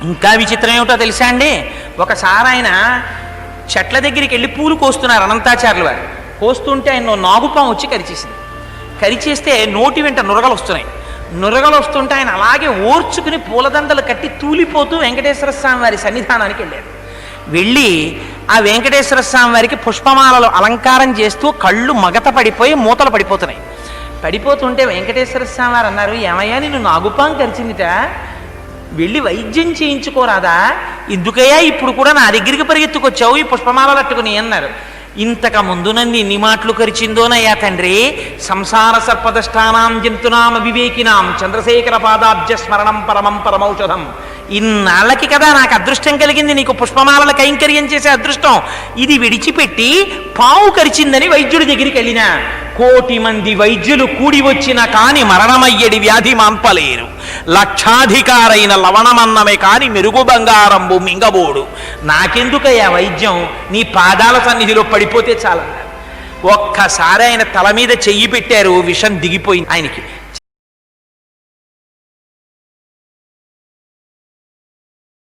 ఇంకా విచిత్రం ఏమిటో తెలుసా అండి, ఒకసారి ఆయన చెట్ల దగ్గరికి వెళ్ళి పూలు కోస్తున్నారు అనంతాచార్యులు వారు. కోస్తుంటే ఆయన నాగుపాము వచ్చి కరిచేసింది. కరిచేస్తే నోటి వెంట నురగలు వస్తున్నాయి. నురగలు వస్తుంటే ఆయన అలాగే ఓర్చుకుని పూలదండలు కట్టి తూలిపోతూ వెంకటేశ్వర స్వామి వారి సన్నిధానానికి వెళ్ళారు. వెళ్ళి ఆ వెంకటేశ్వర స్వామి వారికి పుష్పమాలలో అలంకారం చేస్తూ కళ్ళు మగత పడిపోయి మూతలు పడిపోతున్నాయి. పడిపోతుంటే వెంకటేశ్వర స్వామి వారు అన్నారు, ఏమయ్యా నిన్ను నాగుపాం కరిచిందిట, వెళ్ళి వైద్యం చేయించుకోరాదా, ఎందుకయ్యా ఇప్పుడు కూడా నా దగ్గరికి పరిగెత్తుకొచ్చావు ఈ పుష్పమాలలు అట్టుకుని అన్నారు. ఇంతక ముందు నన్ను ఎన్ని మాటలు కరిచిందోనయ్యా తండ్రి, సంసార సర్పదష్టానాం జంతునామ వివేకినాం చంద్రశేఖర పాదాబ్జ స్మరణం పరమం పరమౌషధం. ఇన్నాళ్ళకి కదా నాకు అదృష్టం కలిగింది నీకు పుష్పమాలల కైంకర్యం చేసే అదృష్టం. ఇది విడిచిపెట్టి పావు కరిచిందని వైద్యుడి దగ్గరికి వెళ్ళినా 1,000,000 మంది వైద్యులు కూడి వచ్చినా కాని మరణమయ్యడి వ్యాధి మాన్పలేరు. లక్షాధికారైన లవణమన్నమే కాని మెరుగు బంగారంబు మింగబోడు. నాకెందుకయ్యా వైద్యం, నీ పాదాల సన్నిధిలో పడిపోతే చాలన్నారు. ఒక్కసారి ఆయన తల మీద చెయ్యి పెట్టారు, విషం దిగిపోయింది ఆయనకి.